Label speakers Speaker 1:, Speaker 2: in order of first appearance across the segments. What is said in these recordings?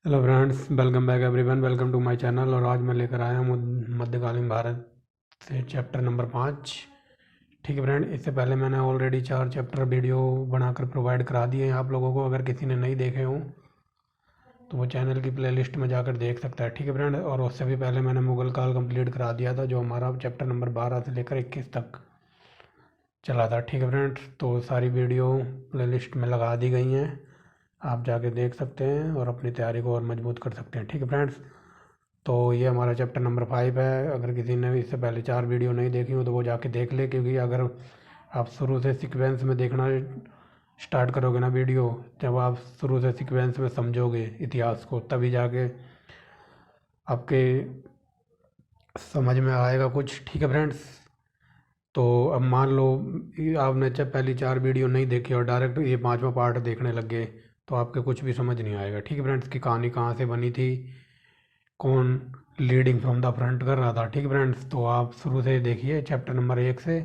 Speaker 1: Hello friends, welcome back everyone. Welcome to my channel. और आज मैं लेकर आया हूँ मध्यकालीन भारत से चैप्टर नंबर 5। ठीक है फ्रेंड, इससे पहले मैंने ऑलरेडी 4 चैप्टर वीडियो बनाकर प्रोवाइड करा दिए हैं आप लोगों को। अगर किसी ने नहीं देखे हों तो वो चैनल की प्लेलिस्ट में जाकर देख सकता है। ठीक है फ्रेंड, और उससे भी पहले मैंने मुगल काल कंप्लीट करा दिया था, जो हमारा चैप्टर नंबर 12 से लेकर 21 तक चला था। ठीक है फ्रेंड्स, तो सारी वीडियो प्लेलिस्ट में लगा दी गई हैं, आप जाके देख सकते हैं और अपनी तैयारी को और मजबूत कर सकते हैं। ठीक है फ्रेंड्स, तो ये हमारा चैप्टर नंबर 5 है। अगर किसी ने इससे पहले 4 वीडियो नहीं देखी हो तो वो जाके देख ले, क्योंकि अगर आप शुरू से सीक्वेंस में देखना स्टार्ट करोगे ना वीडियो, जब आप शुरू से सीक्वेंस में समझोगे इतिहास को, तभी जाके आपके समझ में आएगा कुछ। ठीक है फ्रेंड्स, तो अब मान लो आपने जब पहली 4 वीडियो नहीं देखी और डायरेक्ट ये 5वां पार्ट देखने लग गए, तो आपके कुछ भी समझ नहीं आएगा। ठीक है फ्रेंड्स, की कहानी कहाँ से बनी थी, कौन लीडिंग फ्रॉम द फ्रंट कर रहा था। ठीक है फ्रेंड्स, तो आप शुरू से देखिए चैप्टर नंबर 1 से,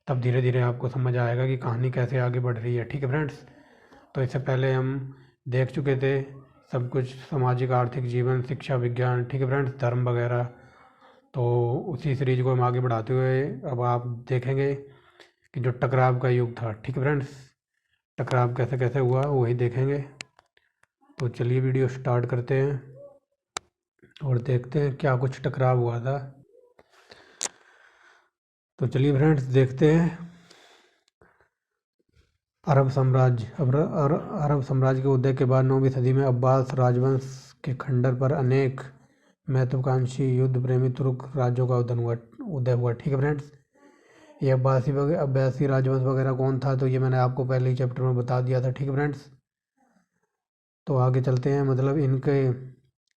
Speaker 1: तब धीरे धीरे आपको समझ आएगा कि कहानी कैसे आगे बढ़ रही है। ठीक है फ्रेंड्स, तो इससे पहले हम देख चुके थे सब कुछ, सामाजिक आर्थिक जीवन, शिक्षा, विज्ञान, ठीक है फ्रेंड्स, धर्म वगैरह। तो उसी सीरीज को हम आगे बढ़ाते हुए अब आप देखेंगे कि जो टकराव का युग था, ठीक है फ्रेंड्स, टकराव कैसे कैसे हुआ वही देखेंगे। तो चलिए वीडियो स्टार्ट करते हैं और देखते हैं क्या कुछ टकराव हुआ था। तो चलिए फ्रेंड्स देखते हैं। अरब साम्राज्य। अरब साम्राज्य के उदय के बाद 9वीं सदी में अब्बास राजवंश के खंडर पर अनेक महत्वाकांक्षी युद्ध प्रेमी तुर्क राज्यों का उदय हुआ। ठीक है फ्रेंड्स, ये अब्बासी राजवंश वगैरह कौन था, तो ये मैंने आपको पहले ही चैप्टर में बता दिया था। ठीक है फ्रेंड्स, तो आगे चलते हैं। मतलब इनके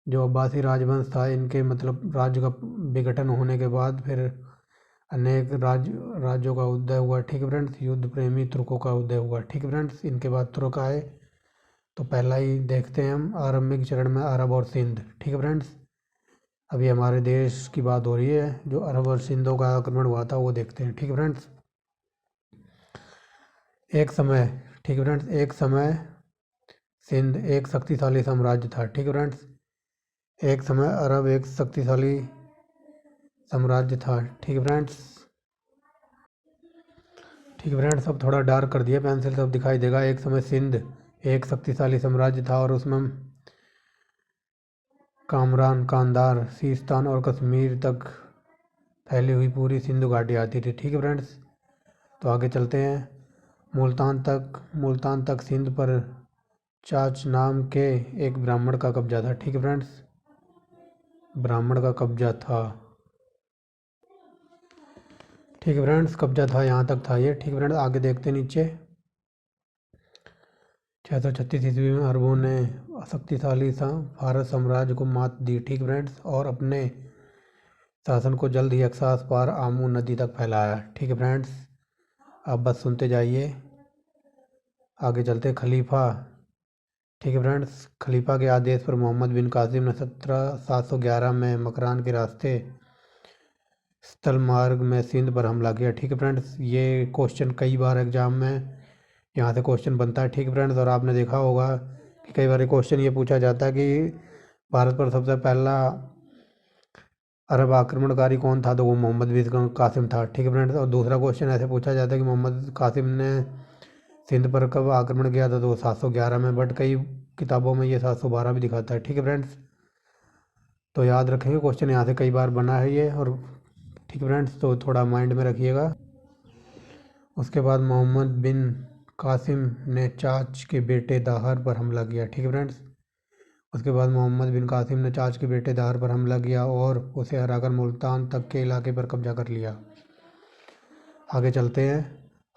Speaker 1: जो अब्बासी राजवंश था, इनके मतलब राज्य का विघटन होने के बाद फिर अनेक राज्यों का उदय हुआ। ठीक है फ्रेंड्स, युद्ध प्रेमी तुर्कों का उदय हुआ। ठीक है फ्रेंड्स, इनके बाद तुर्क आए। तो पहला ही देखते हैं हम आरंभिक चरण में अरब और सिंध। ठीक है फ्रेंड्स, अभी हमारे देश की बात हो रही है, जो अरब और सिंधों का आक्रमण हुआ था वो देखते हैं। ठीक है फ्रेंड्स, एक समय, ठीक है फ्रेंड्स, एक समय सिंध एक शक्तिशाली साम्राज्य था। ठीक है फ्रेंड्स, एक समय अरब एक शक्तिशाली साम्राज्य था। ठीक है फ्रेंड्स, ठीक है फ्रेंड्स, अब थोड़ा डार्क कर दिया पेंसिल, सब दिखाई देगा। एक समय सिंध एक शक्तिशाली साम्राज्य था और उसमें कामरान, कांधार, सीस्तान और कश्मीर तक फैली हुई पूरी सिंधु घाटी आती थी। ठीक है फ्रेंड्स, तो आगे चलते हैं। मुल्तान तक सिंध पर चाच नाम के एक ब्राह्मण का कब्जा था। ठीक है फ्रेंड्स, ब्राह्मण का कब्जा था। ठीक है फ्रेंड्स, कब्जा था, यहाँ तक था ये। ठीक है फ्रेंड्स, आगे देखते नीचे। 636 ईस्वी में अरबों ने शक्तिशाली फारस साम्राज्य को मात दी। ठीक फ्रेंड्स, और अपने शासन को जल्द ही अक्सास पार आमू नदी तक फैलाया। ठीक है फ्रेंड्स, अब बस सुनते जाइए। आगे चलते खलीफा। ठीक है फ्रेंड्स, खलीफा के आदेश पर मोहम्मद बिन कासिम ने 711 में मकरान के रास्ते स्थल मार्ग में सिंध पर हमला किया। ठीक है फ्रेंड्स, ये क्वेश्चन कई बार एग्जाम में यहाँ से क्वेश्चन बनता है। ठीक है फ्रेंड्स, और आपने देखा होगा कि कई बार क्वेश्चन ये पूछा जाता है कि भारत पर सबसे पहला अरब आक्रमणकारी कौन था, तो वो मोहम्मद बिन कासिम था। ठीक है फ्रेंड्स, और दूसरा क्वेश्चन ऐसे पूछा जाता है कि मोहम्मद कासिम ने सिंध पर कब आक्रमण किया था, तो 711 में, बट कई किताबों में ये 712 भी दिखाता है। ठीक है फ्रेंड्स, तो याद रखेंगे, क्वेश्चन यहाँ से कई बार बना है ये। और ठीक है फ्रेंड्स, तो थोड़ा माइंड में रखिएगा। उसके बाद मोहम्मद बिन कासिम ने चाच के बेटे दाहर पर हमला किया। ठीक है फ्रेंड्स, उसके बाद मोहम्मद बिन कासिम ने चाच के बेटे दाहर पर हमला किया और उसे हराकर मुल्तान तक के इलाके पर कब्जा कर लिया। आगे चलते हैं।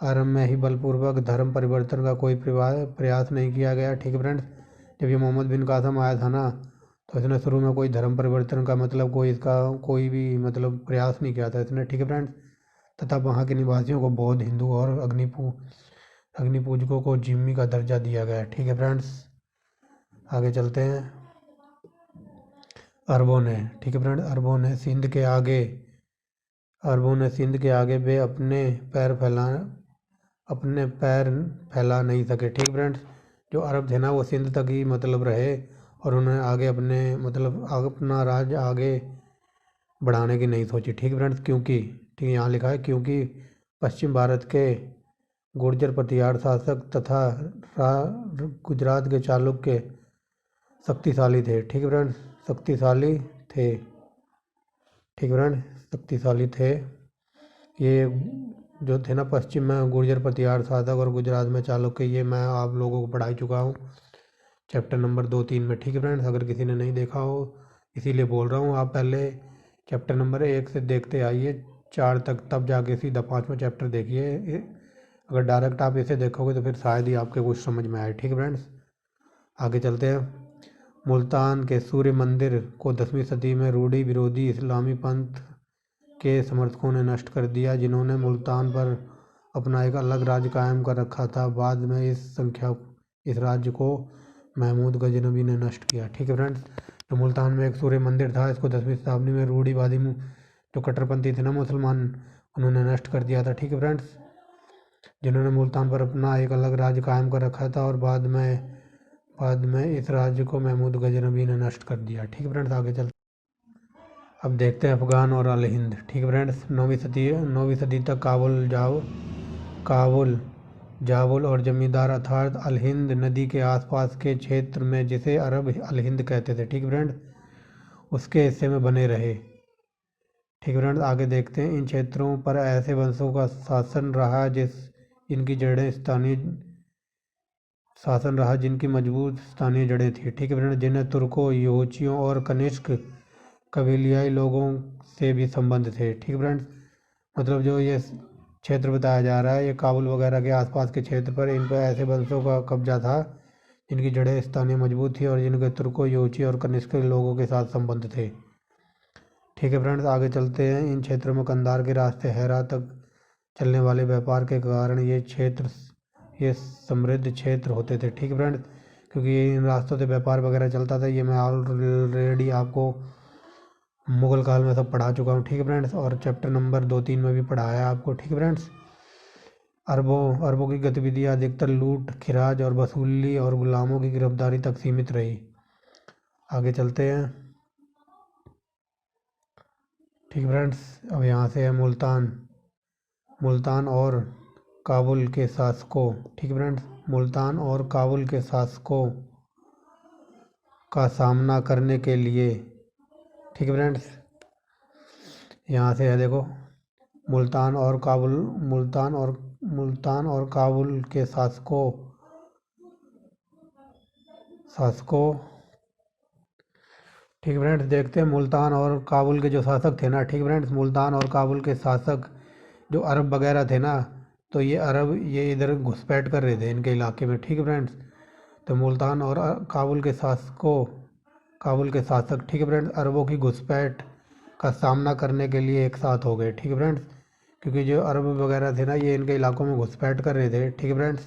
Speaker 1: अरब में ही बलपूर्वक धर्म परिवर्तन का कोई प्रयास नहीं किया गया। ठीक है फ्रेंड्स, जब ये मोहम्मद बिन कासिम आया था ना, तो इसने शुरू में कोई धर्म परिवर्तन का मतलब कोई भी मतलब प्रयास नहीं किया था इसने। ठीक है फ्रेंड्स, तथा वहाँ के निवासियों को बौद्ध, हिंदू और अग्निपूजकों को जिम्मी का दर्जा दिया गया। ठीक है फ्रेंड्स, आगे चलते हैं। अरबों ने, ठीक है फ्रेंड्स, अरबों ने सिंध के आगे वे अपने पैर फैला नहीं सके। ठीक फ्रेंड्स, जो अरब थे ना वो सिंध तक ही मतलब रहे और उन्होंने आगे अपना राज्य आगे बढ़ाने की नहीं सोची। ठीक है फ्रेंड्स, क्योंकि ठीक है यहाँ लिखा है क्योंकि पश्चिम भारत के गुर्जर प्रतिहार शासक तथा गुजरात के चालुक्य शक्तिशाली थे। ठीक है फ्रेंड्स, शक्तिशाली थे। ठीक है फ्रेंड्स, शक्तिशाली थे। ये जो थे ना पश्चिम में गुर्जर प्रतिहार शासक और गुजरात में चालुक्य, ये मैं आप लोगों को पढ़ा चुका हूँ चैप्टर नंबर 2-3 में। ठीक है फ्रेंड्स, अगर किसी ने नहीं देखा हो इसीलिए बोल रहा हूँ, आप पहले चैप्टर नंबर 1 से देखते आइए 4 तक, तब जाके सीधा 5वां चैप्टर देखिए। अगर डायरेक्ट आप इसे देखोगे तो फिर शायद ही आपके कुछ समझ में आए। ठीक है फ्रेंड्स, आगे चलते हैं। मुल्तान के सूर्य मंदिर को 10वीं सदी में रूढ़ी विरोधी इस्लामी पंथ के समर्थकों ने नष्ट कर दिया, जिन्होंने मुल्तान पर अपना एक अलग राज्य कायम कर रखा था। बाद में इस राज्य को महमूद गजनबी ने नष्ट किया। ठीक है फ्रेंड्स, तो मुल्तान में एक सूर्य मंदिर था, इसको 10वीं शताब्दी में रूढ़िवादी जो कट्टरपंथी थे ना मुसलमान, उन्होंने नष्ट कर दिया था। ठीक है फ्रेंड्स, जिन्होंने मुल्तान पर अपना एक अलग राज्य कायम कर रखा था और बाद में इस राज्य को महमूद गजनबी ने नष्ट कर दिया। ठीक है फ्रेंड्स, आगे चलते अब देखते हैं अफगान और अल हिंद। ठीक है फ्रेंड्स, 9वीं सदी तक काबुल जाबुल और जमींदार अर्थात अल हिंद नदी के आसपास के क्षेत्र में, जिसे अरब अल हिंद कहते थे, ठीक है फ्रेंड्स, उसके हिस्से में बने रहे। ठीक है फ्रेंड्स, आगे देखते हैं। इन क्षेत्रों पर ऐसे वंशों का जिनकी मजबूत स्थानीय जड़ें थी। ठीक है फ्रेंड्स, जिन्हें तुर्कों, यहूचियों और कनिष्क कबीलियाई लोगों से भी संबंध थे। ठीक है फ्रेंड्स, मतलब जो ये क्षेत्र बताया जा रहा है, ये काबुल वगैरह के आसपास के क्षेत्र पर इन पर ऐसे वंशों का कब्जा था जिनकी जड़ें स्थानीय मजबूत थी और जिनके तुर्कों, यहूची और कनिष्क लोगों के साथ संबंध थे। ठीक है फ्रेंड्स, आगे चलते हैं। इन क्षेत्रों में कंधार के रास्ते हेरा तक चलने वाले व्यापार के कारण ये समृद्ध क्षेत्र होते थे। ठीक है फ्रेंड्स, क्योंकि इन रास्तों से व्यापार वगैरह चलता था। ये मैं ऑलरेडी आपको मुगल काल में सब पढ़ा चुका हूँ। ठीक है फ्रेंड्स, और चैप्टर नंबर 2-3 में भी पढ़ाया है आपको। ठीक है फ्रेंड्स, अरबों की गतिविधियाँ अधिकतर लूट, खिराज और वसूली और गुलामों की गिरफ्तारी तक सीमित रही। आगे चलते हैं। ठीक है फ्रेंड्स, अब यहाँ से है मुल्तान और काबुल के शासकों। ठीक है फ्रेंड्स, मुल्तान और काबुल के शासकों का सामना करने के लिए, ठीक है फ्रेंड्स, यहाँ से है देखो, मुल्तान और काबुल के शासकों ठीक है फ्रेंड्स, देखते हैं मुल्तान और काबुल के जो शासक थे ना। ठीक है फ्रेंड्स, मुल्तान और काबुल के शासक जो अरब वगैरह थे ना, तो ये इधर घुसपैठ कर रहे थे इनके इलाके में। ठीक है फ्रेंड्स, तो मुल्तान और काबुल के शासक ठीक है फ्रेंड्स, अरबों की घुसपैठ का सामना करने के लिए एक साथ हो गए। ठीक है फ्रेंड्स, क्योंकि जो अरब वगैरह थे ना, ये इनके इलाकों में घुसपैठ कर रहे थे। ठीक है फ्रेंड्स,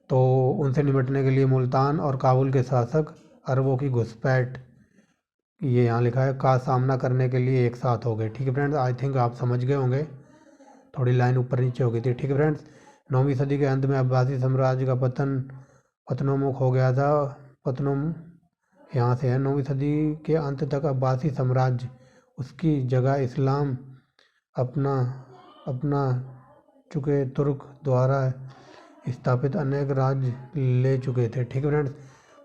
Speaker 1: तो उनसे निपटने के लिए मुल्तान और काबुल के शासक अरबों की घुसपैठ, ये यहाँ लिखा है, का सामना करने के लिए एक साथ हो गए। ठीक है फ्रेंड्स, आई थिंक आप समझ गए होंगे, थोड़ी लाइन ऊपर नीचे हो गई थी। ठीक है फ्रेंड्स, 9वीं सदी के अंत में अब्बासी साम्राज्य का पतनोन्मुख हो गया था। यहाँ से है, 9वीं सदी के अंत तक अब्बासी साम्राज्य, उसकी जगह इस्लाम अपना चुके तुर्क द्वारा स्थापित अनेक राज्य ले चुके थे। ठीक है फ्रेंड्स,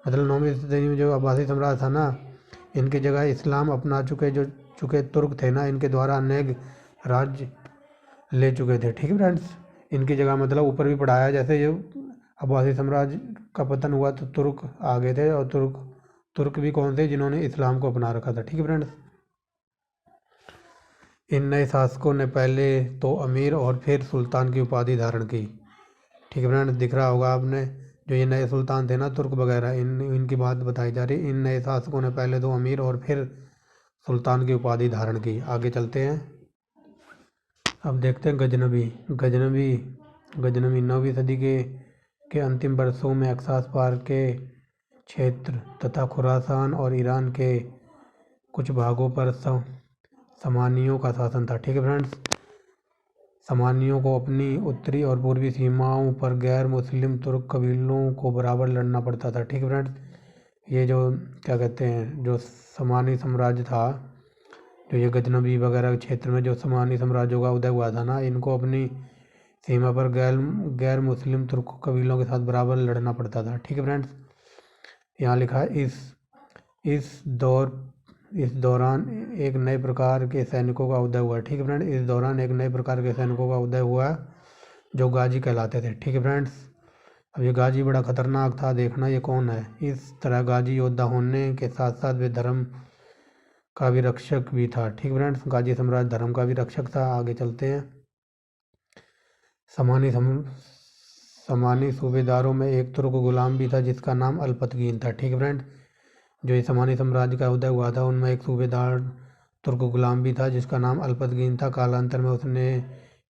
Speaker 1: मतलब 9वीं सदी में जो अब्बासी साम्राज्य था ना, इनकी जगह इस्लाम अपना चुके तुर्क थे ना, इनके द्वारा अनेक राज्य ले चुके थे। ठीक है फ्रेंड्स, इनकी जगह मतलब ऊपर भी पढ़ाया, जैसे ये अब्बासी साम्राज्य का पतन हुआ तो तुर्क आ गए थे, और तुर्क भी कौन थे, जिन्होंने इस्लाम को अपना रखा था। ठीक है फ्रेंड्स, इन नए शासकों ने पहले तो अमीर और फिर सुल्तान की उपाधि धारण की। ठीक है फ्रेंड्स, दिख रहा होगा आपने, जो ये नए सुल्तान थे ना तुर्क वगैरह, इनकी बात बताई जा रही। इन नए शासकों ने पहले तो अमीर और फिर सुल्तान की उपाधि धारण की। आगे चलते हैं। अब देखते हैं गजनबी 9वीं सदी के अंतिम वर्षों में अक्सास पार के क्षेत्र तथा खुरासान और ईरान के कुछ भागों पर समानियों का शासन था। ठीक है फ्रेंड्स, समानियों को अपनी उत्तरी और पूर्वी सीमाओं पर गैर मुस्लिम तुर्क कबीलों को बराबर लड़ना पड़ता था। ठीक है फ्रेंड्स, ये जो क्या कहते हैं, जो समानी साम्राज्य था, जो ये गजनबी वगैरह क्षेत्र में जो समानी साम्राज्यों का उदय हुआ था ना, इनको अपनी सीमा पर गैर गैर मुस्लिम तुर्क कबीलों के साथ बराबर लड़ना पड़ता था। ठीक है फ्रेंड्स, यहाँ लिखा है इस दौरान एक नए प्रकार के सैनिकों का उदय हुआ। ठीक है फ्रेंड, इस दौरान एक नए प्रकार के सैनिकों का उदय हुआ जो गाजी कहलाते थे। ठीक है फ्रेंड्स, अब ये गाजी बड़ा खतरनाक था, देखना ये कौन है। इस तरह गाजी योद्धा होने के साथ साथ वे धर्म का भी रक्षक भी था। ठीक है फ्रेंड्स, गाजी सम्राट धर्म का भी रक्षक था। आगे चलते हैं। समानी सूबेदारों में एक तुर्क गुलाम भी था जिसका नाम अल्पतगीन था। ठीक है फ्रेंड, जो ये समानी साम्राज्य का उदय हुआ था उनमें एक सूबेदार तुर्क गुलाम भी था जिसका नाम अल्पतगीन था। कालांतर में उसने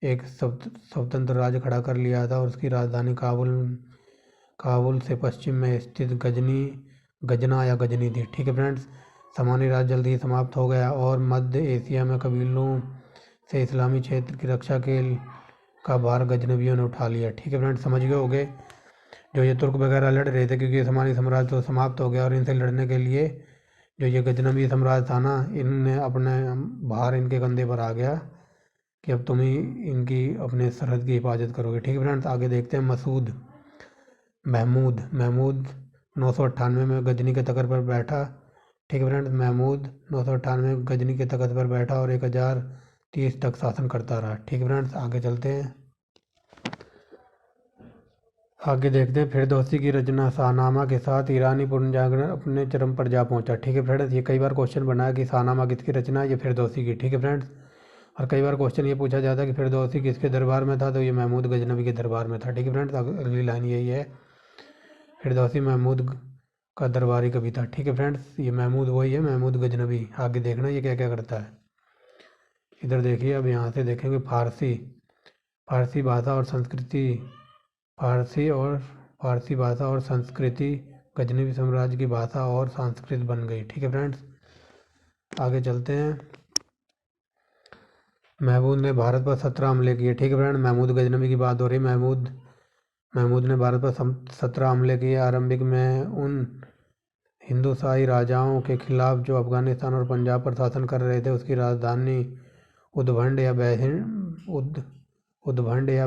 Speaker 1: एक स्वतंत्र राज्य खड़ा कर लिया था और उसकी राजधानी काबुल से पश्चिम में स्थित गजना या गजनी थी। ठीक है फ्रेंड्स, समानी राज्य जल्द ही समाप्त हो गया और मध्य एशिया में कबीलों से इस्लामी क्षेत्र की रक्षा का भार गजनवियों ने उठा लिया। ठीक है फ्रेंड्स, समझ गए होगे। जो ये तुर्क वगैरह लड़ रहे थे क्योंकि समानी साम्राज्य तो समाप्त हो गया, और इनसे लड़ने के लिए जो ये गजनवी साम्राज्य था ना, इनने अपने भार इनके कंधे पर आ गया कि अब तुम ही इनकी अपने सरहद की हिफाजत करोगे। ठीक है फ्रेंड्स, आगे देखते हैं। महमूद 998 में गजनी के तख्त पर बैठा। ठीक है फ्रेंड्स, महमूद 998 में गजनी के तख्त पर बैठा और 1030 तक शासन करता रहा। ठीक है फ्रेंड्स, आगे चलते हैं। आगे देखते हैं। फिरदौसी की रचना शाहनामा के साथ ईरानी पुनर्जागरण अपने चरम पर जा पहुंचा। ठीक है फ्रेंड्स, ये कई बार क्वेश्चन बना है कि शाहनामा किसकी रचना है, ये फिरदौसी की। ठीक है फ्रेंड्स, और कई बार क्वेश्चन ये पूछा जाता है कि फिरदौसी किसके दरबार में था, तो ये महमूद गजनवी के दरबार में था। ठीक है फ्रेंड्स, अगली लाइन यही है, फिरदौसी महमूद का दरबारी कवि था। ठीक है फ्रेंड्स, ये महमूद वही है, महमूद गजनवी। आगे देखना ये क्या क्या करता है। इधर देखिए, अब यहाँ से देखेंगे फारसी भाषा और संस्कृति। फारसी भाषा और संस्कृति गजनवी साम्राज्य की भाषा और संस्कृत बन गई। ठीक है फ्रेंड्स, आगे चलते हैं। महमूद ने भारत पर 17 हमले किए। ठीक है फ्रेंड, महमूद गजनवी की बात हो रही। महमूद ने भारत पर 17 हमले किए। आरंभिक में उन हिंदूशाही राजाओं के खिलाफ जो अफगानिस्तान और पंजाब पर शासन कर रहे थे। उसकी राजधानी उद्भंड या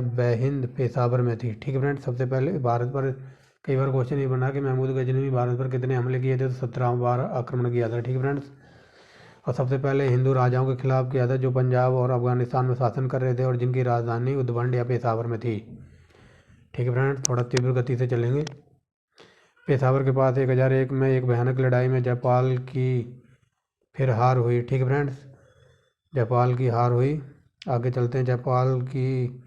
Speaker 1: बेहिंद पेशावर में थी। ठीक है फ्रेंड, सबसे पहले भारत पर कई बार क्वेश्चन ये बना कि महमूद गजनवी भारत पर कितने हमले किए थे, तो 17 बार आक्रमण किया था। ठीक है फ्रेंड्स, और सबसे पहले हिंदू राजाओं के खिलाफ किया था जो पंजाब और अफगानिस्तान में शासन कर रहे थे और जिनकी राजधानी उद्भंड या पेशावर में थी। ठीक है फ्रेंड्स, थोड़ा तीव्र गति से चलेंगे। पेशावर के पास 1001 में एक भयानक लड़ाई में जयपाल की फिर हार हुई। ठीक है फ्रेंड्स, जयपाल की हार हुई। आगे चलते हैं। जयपाल की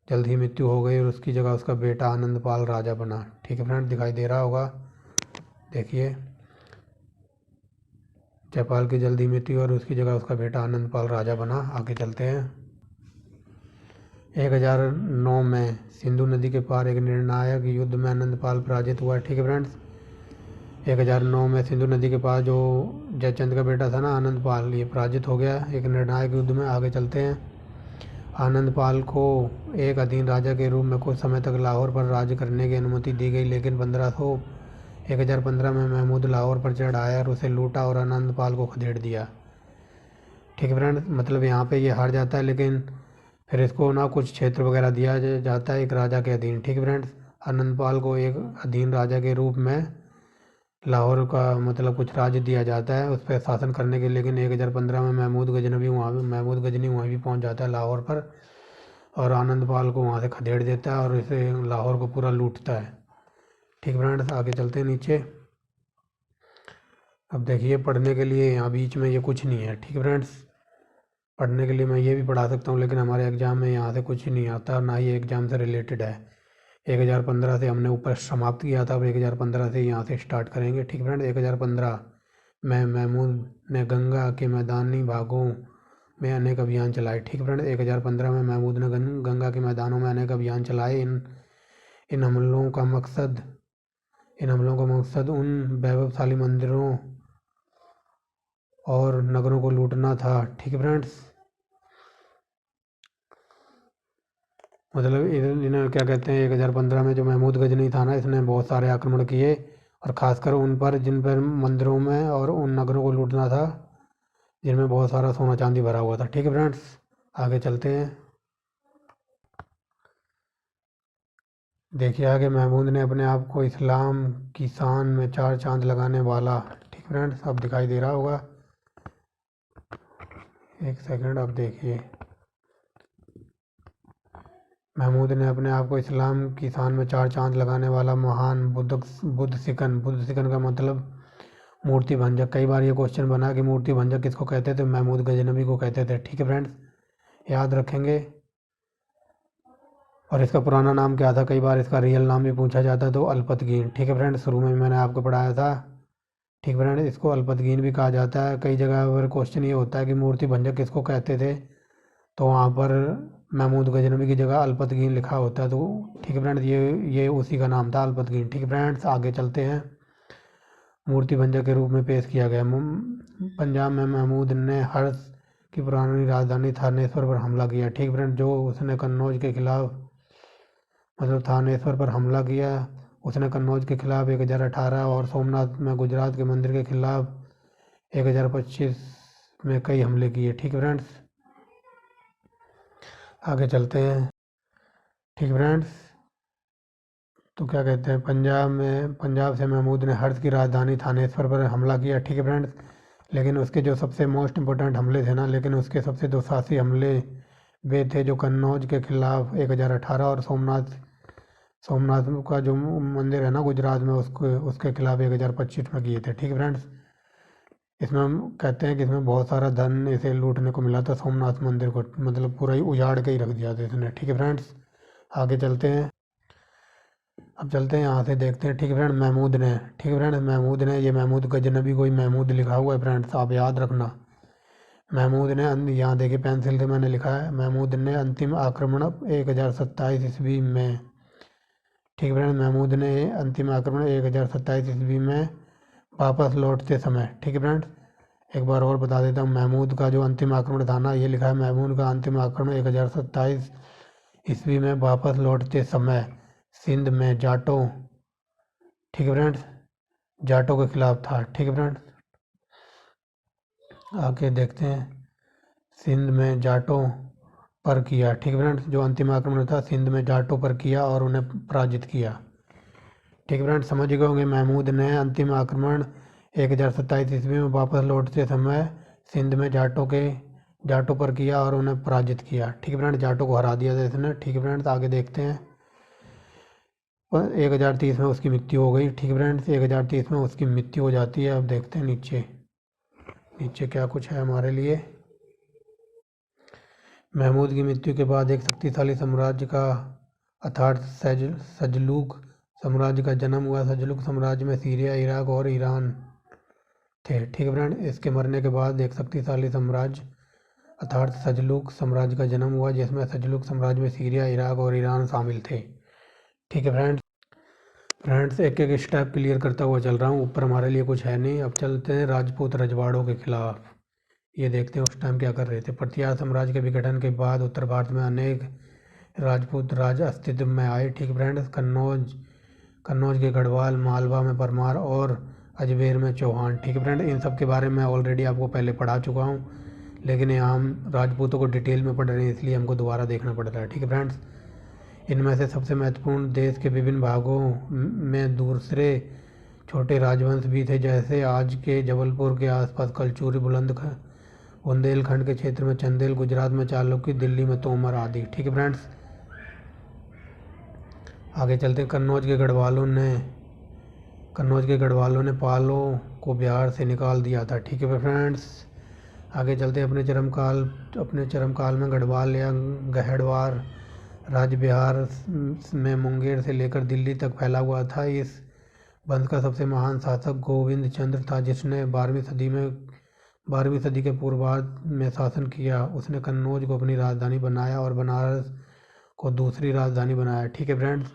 Speaker 1: जल्द ही मृत्यु हो गई और उसकी जगह उसका बेटा आनंदपाल राजा बना। ठीक है फ्रेंड्स, दिखाई दे रहा होगा, देखिए, जयपाल की जल्दी मृत्यु और उसकी जगह उसका बेटा आनंदपाल राजा बना। आगे चलते हैं। 1009 में सिंधु नदी के पार एक निर्णायक युद्ध में आनंदपाल पराजित हुआ। ठीक है फ्रेंड्स, 1009 में सिंधु नदी के पास जो जयचंद का बेटा था ना, आनंदपाल, ये पराजित हो गया एक निर्णायक युद्ध में। आगे चलते हैं। आनंदपाल को एक अधीन राजा के रूप में कुछ समय तक लाहौर पर राज्य करने की अनुमति दी गई, लेकिन 1015 में महमूद लाहौर पर चढ़ आया और उसे लूटा और आनंदपाल को खदेड़ दिया। ठीक है फ्रेंड्स, मतलब यहाँ पे ये हार जाता है, लेकिन फिर इसको ना कुछ क्षेत्र वगैरह दिया जाता है एक राजा के अधीन। ठीक है फ्रेंड्स, आनंदपाल को एक अधीन राजा के रूप में लाहौर का मतलब कुछ राज्य दिया जाता है उस पर शासन करने के। लेकिन 1015 में महमूद गजनी वहाँ भी पहुँच जाता है लाहौर पर और आनंदपाल को वहाँ से खदेड़ देता है और इसे लाहौर को पूरा लूटता है। ठीक फ्रेंड्स, आगे चलते हैं नीचे। अब देखिए, पढ़ने के लिए यहाँ बीच में ये कुछ नहीं है। ठीक है फ्रेंड्स, पढ़ने के लिए मैं ये भी पढ़ा सकता हूँ, लेकिन हमारे एग्ज़ाम में यहाँ से कुछ नहीं आता और ना ही एग्ज़ाम से रिलेटेड है। 1015 से हमने ऊपर समाप्त किया था, अब 1015 से यहाँ से स्टार्ट करेंगे। ठीक फ्रेंड, 1015 में महमूद ने गंगा के मैदानी भागों में अनेक अभियान चलाए। ठीक फ्रेंड, 1015 में महमूद ने गंगा के मैदानों में अनेक अभियान चलाए। इन हमलों का मकसद उन वैभवशाली मंदिरों और नगरों को लूटना था। ठीक है फ्रेंड्स, मतलब इन्हें क्या कहते हैं, 1015 में जो महमूद गजनी था ना, इसने बहुत सारे आक्रमण किए और ख़ासकर उन पर जिन पर मंदिरों में और उन नगरों को लूटना था जिनमें बहुत सारा सोना चांदी भरा हुआ था। ठीक है फ्रेंड्स, आगे चलते हैं। देखिए आगे, महमूद ने अपने आप को इस्लाम की शान में 4 चांद लगाने वाला। ठीक फ्रेंड्स, अब दिखाई दे रहा होगा, एक सेकंड, अब देखिए। महमूद ने अपने आप को इस्लाम की शान में 4 चांद लगाने वाला महान बुद्ध सिकन का मतलब मूर्ति भंजक। कई बार ये क्वेश्चन बना कि मूर्ति भंजक किसको कहते थे? महमूद गजनबी को कहते थे। ठीक है फ्रेंड्स, याद रखेंगे। और इसका पुराना नाम क्या था? कई बार इसका रियल नाम भी पूछा जाता, तो अल्पतगीन। ठीक है फ्रेंड्स, शुरू में मैंने आपको पढ़ाया था। ठीक है फ्रेंड्स, इसको अल्पतगीन भी कहा जाता है। कई जगह पर क्वेश्चन ये होता है कि मूर्ति भंजक किसको कहते थे, तो वहाँ पर महमूद गजनबी की जगह अल्पतगीन लिखा होता है। तो ठीक है फ्रेंड्स, ये उसी का नाम था, अल्पतगीन। ठीक है फ्रेंड्स, आगे चलते हैं। मूर्ति भंजक के रूप में पेश किया गया। पंजाब में महमूद ने हर्ष की पुरानी राजधानी थानेश्वर पर हमला किया। ठीक फ्रेंड, जो उसने कन्नौज के खिलाफ, मतलब थानेश्वर पर हमला किया। उसने कन्नौज के खिलाफ 1018 और सोमनाथ में गुजरात के मंदिर के खिलाफ 1025 में कई हमले किए। ठीक फ्रेंड्स, आगे चलते हैं। ठीक फ्रेंड्स, तो क्या कहते हैं, पंजाब से महमूद ने हर्ष की राजधानी थानेश्वर पर हमला किया। ठीक है फ्रेंड्स, लेकिन उसके जो सबसे मोस्ट इम्पोर्टेंट हमले थे ना, लेकिन उसके सबसे दुस्साहसी हमले वे थे जो कन्नौज के खिलाफ 1018 और सोमनाथ का जो मंदिर है ना गुजरात में, उसके खिलाफ 1025 में किए थे। ठीक है फ्रेंड्स, इसमें हम कहते हैं कि इसमें बहुत सारा धन इसे लूटने को मिला था। सोमनाथ मंदिर को मतलब पूरा ही उजाड़ के ही रख दिया था इसने। ठीक है फ्रेंड्स, आगे चलते हैं। अब चलते हैं यहाँ से, देखते हैं। ठीक है फ्रेंड, महमूद ने, ठीक है फ्रेंड, महमूद ने, ये महमूद गजनबी, कोई महमूद लिखा हुआ है फ्रेंड्स, आप याद रखना। महमूद ने, यहाँ देखिए पेंसिल से मैंने लिखा है, महमूद ने अंतिम आक्रमण 1027 ईस्वी में। ठीक है फ्रेंड, महमूद ने अंतिम आक्रमण 1027 ईस्वी में वापस लौटते समय। ठीक है फ्रेंड्स, एक बार और बता देता हूँ, महमूद का जो अंतिम आक्रमण था ना, ये लिखा है महमूद का अंतिम आक्रमण 1027 ईस्वी में वापस लौटते समय सिंध में जाटों, ठीक है फ्रेंड्स, जाटों के खिलाफ था। ठीक है फ्रेंड्स, आगे देखते हैं। सिंध में जाटों पर किया। ठीक है फ्रेंड्स, जो अंतिम आक्रमण था सिंध में जाटों पर किया और उन्हें पराजित किया। ठीक है फ्रेंड्स, समझ गए होंगे। महमूद ने अंतिम आक्रमण 1027 ईस्वी में वापस लौटते समय सिंध में जाटों पर किया और उन्हें पराजित किया। ठीक है फ्रेंड्स, जाटों को हरा दिया था इसने। ठीक है फ्रेंड्स, आगे देखते हैं। 1030 में उसकी मृत्यु हो गई। ठीक है फ्रेंड्स, 1030 में उसकी मृत्यु हो जाती है। अब देखते हैं नीचे क्या कुछ है हमारे लिए। महमूद की मृत्यु के बाद एक शक्तिशाली साम्राज्य का अर्थात सजलूक साम्राज्य का जन्म हुआ। सजलूक साम्राज्य में सीरिया, इराक और ईरान थे। ठीक है फ्रेंड, इसके मरने के बाद एक शक्तिशाली साम्राज्य अर्थात सजलूक साम्राज्य का जन्म हुआ, जिसमें सजलूक साम्राज्य में सीरिया, इराक और ईरान शामिल थे। ठीक है फ्रेंड्स, एक एक स्टेप क्लियर करता हुआ चल रहा हूँ, ऊपर हमारे लिए कुछ है नहीं। अब चलते हैं राजपूत रजवाड़ों के खिलाफ। ये देखते हैं उस टाइम क्या कर रहे थे। पटियाला साम्राज्य के विघटन के बाद उत्तर भारत में अनेक राजपूत राज अस्तित्व में आए। ठीक फ्रेंड्स, कन्नौज के गढ़वाल, मालवा में परमार और अजमेर में चौहान। ठीक है फ्रेंड, इन सब के बारे में ऑलरेडी आपको पहले पढ़ा चुका हूँ, लेकिन यहाँ हम राजपूतों को डिटेल में पढ़ रहे हैं, इसलिए हमको दोबारा देखना पड़ रहा है। ठीक है फ्रेंड्स, इनमें से सबसे महत्वपूर्ण देश के विभिन्न भागों में दूसरे छोटे राजवंश भी थे, जैसे आज के जबलपुर के आसपास कलचुरी, बुंदेलखंड के क्षेत्र में चंदेल, गुजरात में चालुक्य, दिल्ली में तोमर आदि। ठीक है फ्रेंड्स, आगे चलते हैं। कन्नौज के गढ़वालों ने पालों को बिहार से निकाल दिया था। ठीक है फ्रेंड्स, आगे चलते हैं। अपने चरम काल में गढ़वाल या गहड़वार राज्य बिहार में मुंगेर से लेकर दिल्ली तक फैला हुआ था। इस वंश का सबसे महान शासक गोविंद चंद्र था, जिसने 12वीं सदी के पूर्वार्ध में शासन किया। उसने कन्नौज को अपनी राजधानी बनाया और बनारस को दूसरी राजधानी बनाया। ठीक है फ्रेंड्स,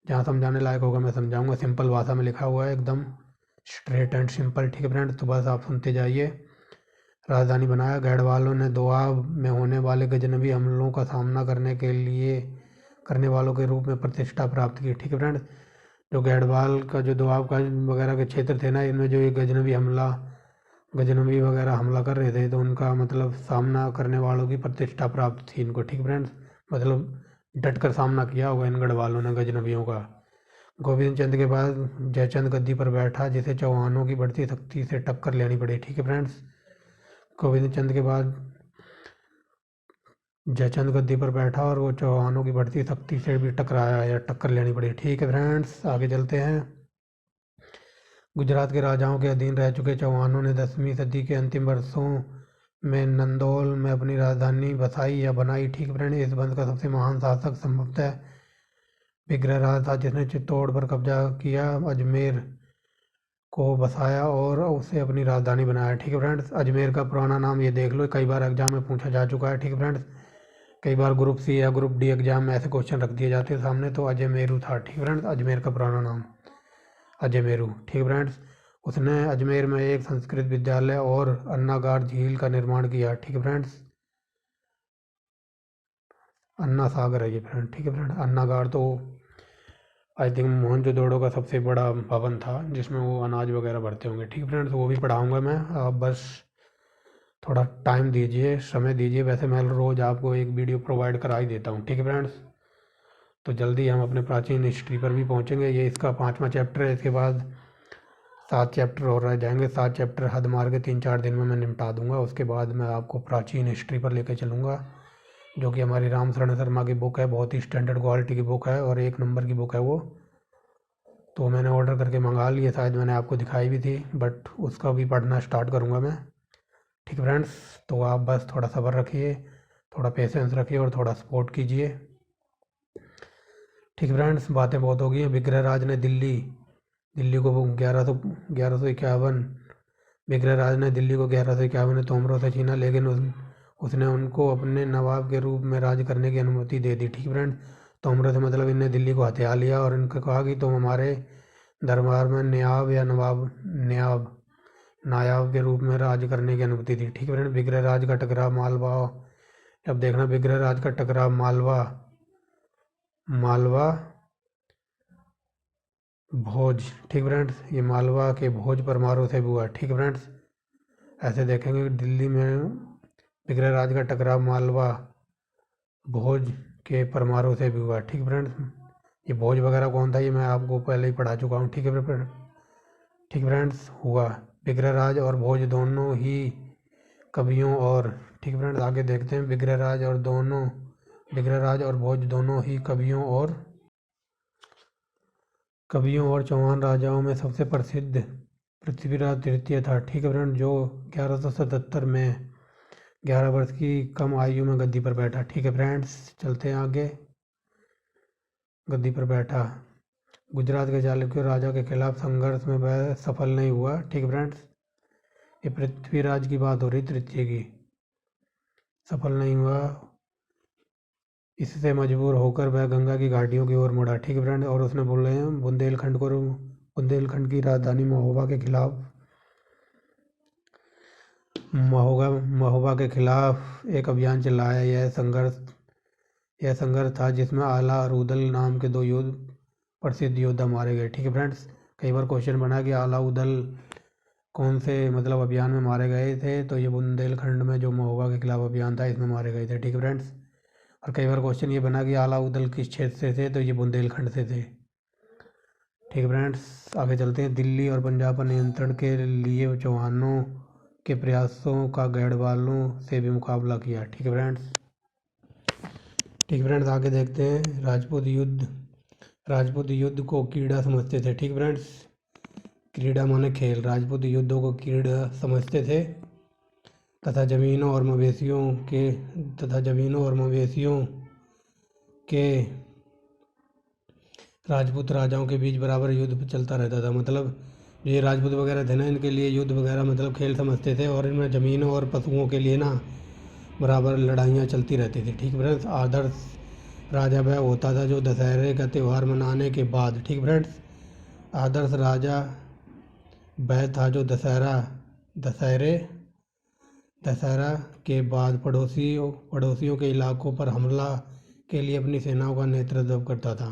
Speaker 1: जहाँ समझाने लायक होगा मैं समझाऊंगा, सिंपल भाषा में लिखा हुआ है, एकदम स्ट्रेट एंड सिंपल। ठीक है फ्रेंड्स, तो बस आप सुनते जाइए। राजधानी बनाया। गढ़वालों ने दोआब में होने वाले गजनबी हमलों का सामना करने वालों के रूप में प्रतिष्ठा प्राप्त की। ठीक है फ्रेंड्स, जो गैडवाल का जो दोआबगंज वगैरह के क्षेत्र थे ना, इनमें जो ये गजनवी वगैरह हमला कर रहे थे, तो उनका मतलब सामना करने वालों की प्रतिष्ठा प्राप्त थी इनको। ठीक फ्रेंड्स, मतलब डट कर सामना किया होगा इन गढ़वालों ने गजनवियों का। गोविंद चंद के बाद जयचंद गद्दी पर बैठा, जिसे चौहानों की बढ़ती शक्ति से टक्कर लेनी पड़ी। ठीक है फ्रेंड्स, गोविंद चंद के बाद जयचंद गद्दी पर बैठा और वो चौहानों की बढ़ती शक्ति से भी टकराया या टक्कर लेनी पड़ी। ठीक है फ्रेंड्स, आगे चलते हैं। गुजरात के राजाओं के अधीन रह चुके चौहानों ने 10वीं सदी के अंतिम वर्षों में नंदौल में अपनी राजधानी बसाई या बनाई। ठीक फ्रेंड, इस वंश का सबसे महान शासक संभवतः विग्रहराज था, जिसने चित्तौड़ पर कब्जा किया, अजमेर को बसाया और उसे अपनी राजधानी बनाया। ठीक है फ्रेंड्स, अजमेर का पुराना नाम ये देख लो, कई बार एग्जाम में पूछा जा चुका है। ठीक है फ्रेंड्स, कई बार ग्रुप सी या ग्रुप डी एग्जाम में ऐसे क्वेश्चन रख दिए जाते हैं सामने, तो अजमेरू था। ठीक है फ्रेंड्स, अजमेर का पुराना नाम अजमेरू। ठीक है फ्रेंड्स, उसने अजमेर में एक संस्कृत विद्यालय और अन्नागार झील का निर्माण किया। ठीक है फ्रेंड्स, अन्ना सागर है ये फ्रेंड। ठीक है फ्रेंड, अन्नागार तो आई थिंक मोहनजोदड़ो का सबसे बड़ा भवन था, जिसमें वो अनाज वगैरह भरते होंगे। ठीक है फ्रेंड्स, वो भी पढ़ाऊँगा मैं, आप बस थोड़ा टाइम दीजिए, समय दीजिए। वैसे मैं रोज़ आपको एक वीडियो प्रोवाइड करा ही देता हूँ। ठीक है फ्रेंड्स, तो जल्दी हम अपने प्राचीन हिस्ट्री पर भी पहुँचेंगे। ये इसका 5वां चैप्टर है, इसके बाद 7 चैप्टर और रह जाएंगे। 7 चैप्टर हद मार के 3-4 दिन में मैं निपटा दूंगा। उसके बाद मैं आपको प्राचीन हिस्ट्री पर लेकर चलूँगा, जो कि हमारी राम शरण शर्मा की बुक है। बहुत ही स्टैंडर्ड क्वालिटी की बुक है और 1 नंबर की बुक है वो। तो मैंने ऑर्डर करके मंगा ली है, शायद मैंने आपको दिखाई भी थी, बट उसका भी पढ़ना स्टार्ट करूँगा मैं। ठीक है फ्रेंड्स, तो आप बस थोड़ा सब्र रखिए, थोड़ा पेशेंस रखिए और थोड़ा सपोर्ट कीजिए। ठीक है फ्रेंड्स, बातें बहुत हो गई हैं। विग्रहराज ने दिल्ली को 1151 विग्रहराज ने दिल्ली को 1151 में तोमरों से छीना, लेकिन उसने उनको अपने नवाब के रूप में राज करने की अनुमति दे दी। ठीक फ्रेंड, तोमरों से मतलब इनने दिल्ली को हथिया लिया और इनको कहा कि तुम हमारे दरबार में नायाब के रूप में राज करने की अनुमति दी। ठीक फ्रेंड, विग्रहराज का टकराव मालवा, अब देखना विग्रहराज का टकराव मालवा भोज। ठीक फ्रेंड्स, ये मालवा के भोज परमारों से भी हुआ। ठीक फ्रेंड्स, ऐसे देखेंगे दिल्ली में विग्रहराज का टकराव मालवा भोज के परमारों से भी हुआ। ठीक फ्रेंड्स, ये भोज वगैरह कौन था ये मैं आपको पहले ही पढ़ा चुका हूँ। ठीक फ्रेंड्स, हुआ विग्रहराज और भोज दोनों ही कवियों और ठीक फ्रेंड्स, आगे देखते हैं। विग्रहराज और भोज दोनों ही कवियों और चौहान राजाओं में सबसे प्रसिद्ध पृथ्वीराज तृतीय था। ठीक है फ्रेंड, जो 1177 में 11 वर्ष की कम आयु में गद्दी पर बैठा। ठीक है फ्रेंड्स, चलते हैं आगे। गद्दी पर बैठा, गुजरात के चालुक्य राजा के खिलाफ संघर्ष में वह सफल नहीं हुआ। ठीक है फ्रेंड्स, ये पृथ्वीराज की बात हो रही, तृतीय की, सफल नहीं हुआ। इससे मजबूर होकर वह गंगा की घाटियों की ओर मुड़ा। ठीक है फ्रेंड, और उसने बोले हैं बुंदेलखंड की राजधानी महोबा के खिलाफ एक अभियान चलाया। यह संघर्ष था जिसमें आला और उदल नाम के 2 प्रसिद्ध योद्धा मारे गए। ठीक है फ्रेंड्स, कई बार क्वेश्चन बना कि आला उदल कौन से मतलब अभियान में मारे गए थे, तो ये बुंदेलखंड में जो महोबा के खिलाफ अभियान था इसमें मारे गए थे। ठीक है फ्रेंड्स, और कई बार क्वेश्चन ये बना कि आला उदल किस क्षेत्र से थे, तो ये बुंदेलखंड से थे। ठीक है फ्रेंड्स, आगे चलते हैं। दिल्ली और पंजाब पर नियंत्रण के लिए चौहानों के प्रयासों का गढ़वालों से भी मुकाबला किया। ठीक है फ्रेंड्स, आगे देखते हैं। राजपूत युद्ध को क्रीड़ा समझते थे। ठीक फ्रेंड्स, क्रीड़ा माने खेल, राजपूत युद्धों को क्रीड़ा समझते थे तथा जमीनों और मवेशियों के राजपूत राजाओं के बीच बराबर युद्ध चलता रहता था। मतलब ये राजपूत वगैरह थे ना, इनके लिए युद्ध वगैरह मतलब खेल समझते थे, और इनमें ज़मीनों और पशुओं के लिए ना बराबर लड़ाइयाँ चलती रहती थी। ठीक फ्रेंड्स, आदर्श राजा वह होता था जो दशहरे का त्यौहार मनाने के बाद, ठीक फ्रेंड्स, आदर्श राजा वह था जो दशहरा के बाद पड़ोसियों के इलाकों पर हमला के लिए अपनी सेनाओं का नेतृत्व करता था।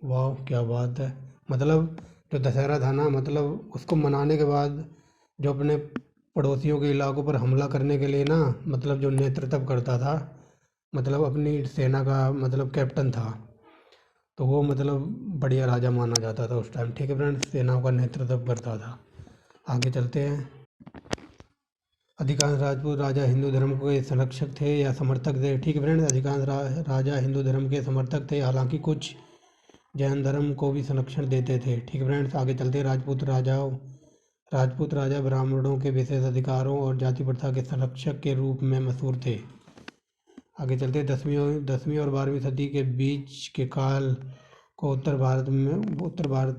Speaker 1: वाह क्या बात है, मतलब जो दशहरा था ना, मतलब उसको मनाने के बाद जो अपने पड़ोसियों के इलाकों पर हमला करने के लिए ना, मतलब जो नेतृत्व करता था, मतलब अपनी सेना का मतलब कैप्टन था, तो वो मतलब बढ़िया राजा माना जाता था उस टाइम। ठीक है फ्रेंड्स, सेनाओं का नेतृत्व करता था। आगे चलते हैं। अधिकांश राजपूत राजा हिंदू धर्म के संरक्षक थे या समर्थक थे। ठीक है फ्रेंड्स, अधिकांश राजा हिंदू धर्म के समर्थक थे, हालांकि कुछ जैन धर्म को भी संरक्षण देते थे। ठीक है फ्रेंड्स, आगे चलते हैं। राजपूत राजा ब्राह्मणों के विशेष अधिकारों और जाति प्रथा के संरक्षक के रूप में मशहूर थे। आगे चलते हैं। 10वीं और 12वीं सदी के बीच के काल को उत्तर भारत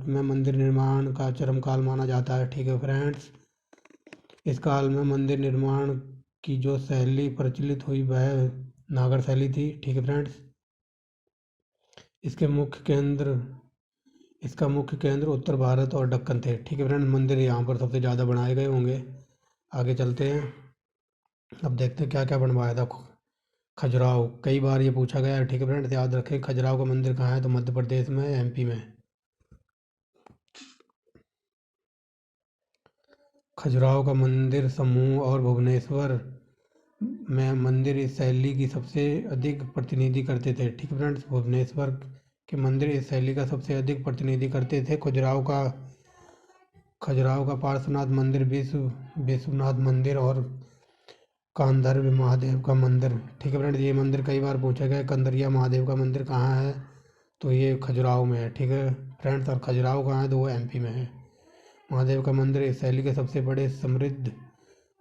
Speaker 1: में मंदिर निर्माण का चरम काल माना जाता है। ठीक है फ्रेंड्स, इस काल में मंदिर निर्माण की जो शैली प्रचलित हुई वह नागर शैली थी। ठीक है फ्रेंड्स, इसके मुख्य केंद्र इसका मुख्य केंद्र उत्तर भारत और दक्कन थे। ठीक है फ्रेंड, मंदिर यहाँ पर सबसे ज़्यादा बनाए गए होंगे। आगे चलते हैं। अब देखते हैं क्या क्या बनवाया था। खजुराहो, कई बार ये पूछा गया है। ठीक है फ्रेंड, याद रखें खजुराहो का मंदिर कहाँ है, तो मध्य प्रदेश में, एमपी में। खजुराहो का मंदिर समूह और भुवनेश्वर में मंदिर इस शैली की सबसे अधिक प्रतिनिधि करते थे। ठीक है फ्रेंड्स, भुवनेश्वर के मंदिर इस शैली का सबसे अधिक प्रतिनिधि करते थे। खजुराहो का पार्श्वनाथ मंदिर, विश्वनाथ मंदिर और कांधर्व महादेव का मंदिर। ठीक है फ्रेंड्स, ये मंदिर कई बार पूछा गया है। कंदरिया महादेव का मंदिर कहाँ है, तो ये खजुराहो में है। ठीक है फ्रेंड्स, और खजुराहो कहाँ है, तो वो एमपी में है। महादेव का मंदिर इस शैली के सबसे बड़े, समृद्ध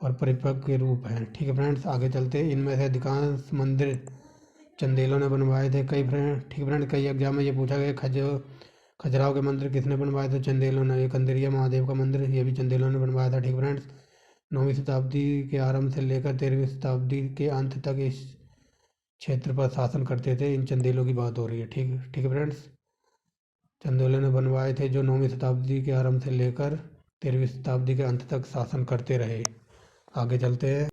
Speaker 1: और परिपक्व के रूप हैं। ठीक है फ्रेंड्स, आगे चलते हैं। इनमें से अधिकांश मंदिर चंदेलों ने बनवाए थे। ठीक है फ्रेंड, कई एग्जाम में ये पूछा गया खजुराहो के मंदिर किसने बनवाए थे, चंदेलों ने। ये कंदरिया महादेव का मंदिर, ये भी चंदेलों ने बनवाया था। ठीक है फ्रेंड्स, 9वीं शताब्दी के आरंभ से लेकर 13वीं शताब्दी के अंत तक इस क्षेत्र पर शासन करते थे। इन चंदेलों की बात हो रही है। ठीक है फ्रेंड्स, चंदेलों ने बनवाए थे, जो 9वीं शताब्दी के आरंभ से लेकर 13वीं शताब्दी के अंत तक शासन करते रहे। आगे चलते हैं।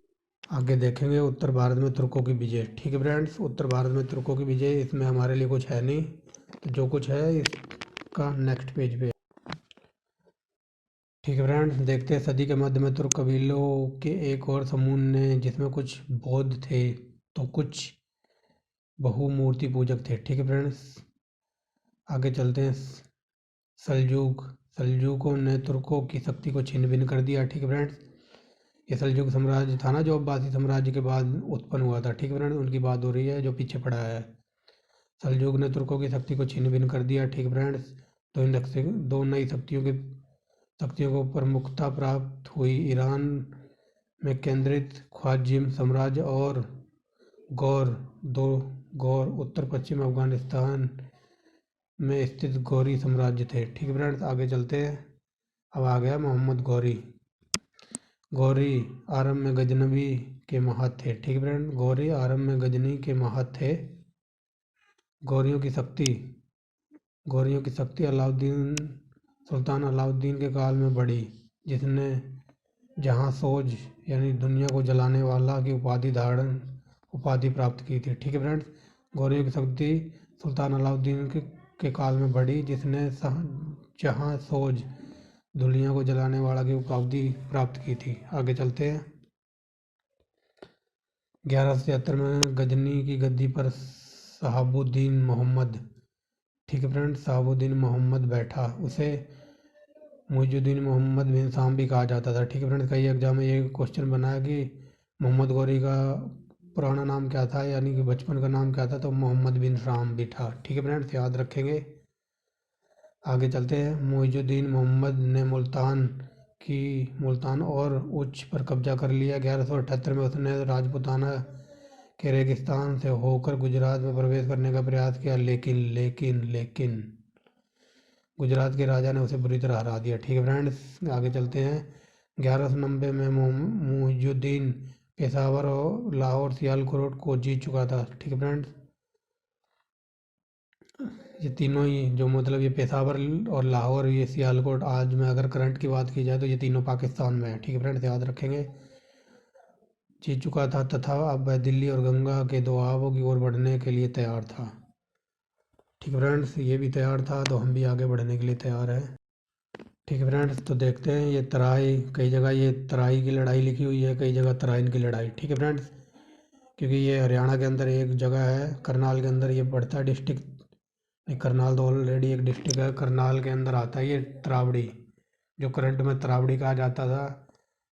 Speaker 1: आगे देखेंगे उत्तर भारत में तुर्कों की विजय। ठीक है फ्रेंड्स, उत्तर भारत में तुर्कों की विजय, इसमें हमारे लिए कुछ है नहीं, तो जो कुछ है इसका नेक्स्ट पेज पे। ठीक है फ्रेंड्स, देखते हैं। सदी के मध्य में तुर्क कबीलों के एक और समूह ने, जिसमें कुछ बौद्ध थे तो कुछ बहुमूर्ति पूजक थे। ठीक है फ्रेंड्स, आगे चलते हैं। सल्जूकों ने तुर्कों की शक्ति को छिन्न भिन्न कर दिया। ठीक है फ्रेंड्स, ये सल्जूक साम्राज्य था ना, जो अब्बासी साम्राज्य के बाद उत्पन्न हुआ था। ठीक है फ्रेंड्स, उनकी बात हो रही है जो पीछे पड़ा है। सल्जूक ने तुर्कों की शक्ति को छिन्न भिन्न कर दिया। ठीक है फ्रेंड्स, दो नई शक्तियों को प्रमुखता प्राप्त हुई। ईरान में केंद्रित ख्वारिज़्म साम्राज्य और गौर गौर उत्तर पश्चिम अफगानिस्तान में स्थित गौरी साम्राज्य थे। ठीक है फ्रेंड्स, आगे चलते हैं। अब आ गया मोहम्मद गौरी आरंभ में गजनवी के महत थे। ठीक है फ्रेंड, गौरी आरंभ में गजनी के महत थे। गौरियों की शक्ति सुल्तान अलाउद्दीन के काल में बढ़ी, जिसने जहां सोज यानी दुनिया को जलाने वाला की उपाधि प्राप्त की थी। ठीक है फ्रेंड्स, गौरियों की शक्ति सुल्तान अलाउद्दीन के काल में बढ़ी, जिसने जहां सोज दुनिया को जलाने वाला की उपाधि प्राप्त की थी। आगे चलते हैं। 1173 में गजनी की गद्दी पर शहाबुद्दीन मोहम्मद, ठीक है फ्रेंड, शहाबुद्दीन मोहम्मद बैठा। उसे मुइजुद्दीन मोहम्मद बिन शाम भी कहा जाता था। ठीक है फ्रेंड, कई एग्जाम में ये क्वेश्चन बना है कि मोहम्मद गौरी का पुराना नाम क्या था, यानी कि बचपन का नाम क्या था, तो मोहम्मद बिन शाम भी था। ठीक है फ्रेंड्स, याद रखेंगे। आगे चलते हैं। मुइजुद्दीन मोहम्मद ने मुल्तान और उच्च पर कब्जा कर लिया। 1178 में उसने राजपूताना के रेगिस्तान से होकर गुजरात में प्रवेश करने का प्रयास किया, लेकिन गुजरात के राजा ने उसे बुरी तरह हरा दिया। ठीक है फ्रेंड्स, आगे चलते हैं। 1190 में मुइजुद्दीन पेशावर और लाहौर सियालकोट को जीत चुका था। ठीक है फ्रेंड्स, ये तीनों ही जो मतलब ये पेशावर और लाहौर, ये सियालकोट, आज में अगर करंट की बात की जाए तो ये तीनों पाकिस्तान में है। ठीक है फ्रेंड्स, याद रखेंगे। जीत चुका था तथा अब वह दिल्ली और गंगा के दोआबों की ओर बढ़ने के लिए तैयार था। ठीक है फ्रेंड्स, ये भी तैयार था तो हम भी आगे बढ़ने के लिए तैयार हैं। ठीक है फ्रेंड्स, तो देखते हैं ये तराई, कई जगह ये तराई की लड़ाई लिखी हुई है, कई जगह तराइन की लड़ाई। ठीक है फ्रेंड्स, क्योंकि ये हरियाणा के अंदर एक जगह है, करनाल के अंदर ये पड़ता है डिस्ट्रिक्ट। नहीं, करनाल तो ऑलरेडी एक डिस्ट्रिक्ट है, करनाल के अंदर आता है ये तरावड़ी, जो करंट में तरावड़ी कहा जाता था,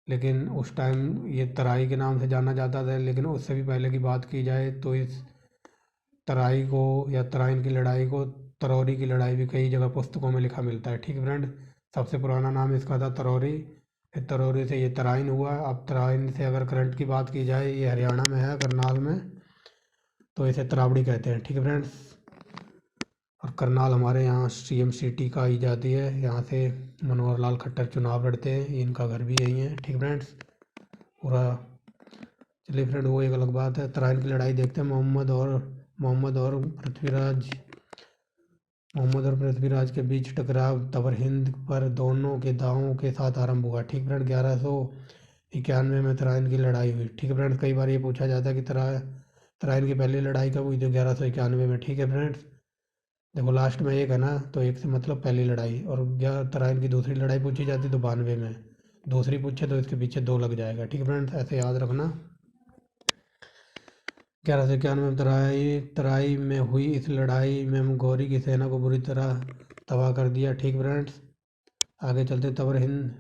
Speaker 1: लेकिन उस टाइम ये तराई के नाम से जाना जाता था। लेकिन उससे भी पहले की बात की जाए तो इस तराई को या तराइन की लड़ाई को तरौरी की लड़ाई भी कई जगह पुस्तकों में लिखा मिलता है। ठीक है फ्रेंड, सबसे पुराना नाम इसका था तरौरी, फिर तरौरी से ये तराइन हुआ। अब तराइन से अगर करंट की बात की जाए, ये हरियाणा में है, करनाल में, तो इसे तरावड़ी कहते हैं। ठीक है फ्रेंड्स, और करनाल हमारे यहाँ CM सिटी का ही जाती है, यहाँ से मनोहर लाल खट्टर चुनाव लड़ते हैं, इनका घर भी यही है। ठीक है फ्रेंड्स, पूरा चलिए फ्रेंड, वो एक अलग बात है। तराइन की लड़ाई देखते हैं। मोहम्मद और पृथ्वीराज के बीच टकराव तबर हिंद पर दोनों के दावों के साथ आरंभ हुआ। ठीक फ्रेंड, 1191 में तराइन की लड़ाई हुई। ठीक है फ्रेंड्स, कई बार ये पूछा जाता है कि तराइन की पहली लड़ाई कब हुई, तो 1191 में। ठीक है फ्रेंड्स, देखो लास्ट में एक है ना, तो एक से मतलब पहली लड़ाई, और तराइन की दूसरी लड़ाई पूछी जाती तो 92 में, दूसरी पूछे तो इसके पीछे 2 लग जाएगा। ठीक है फ्रेंड्स, ऐसे याद रखना। 1191 में तराई में हुई इस लड़ाई में गौरी की सेना को बुरी तरह तबाह कर दिया। ठीक फ्रेंड्स, आगे चलते। तबर हिंद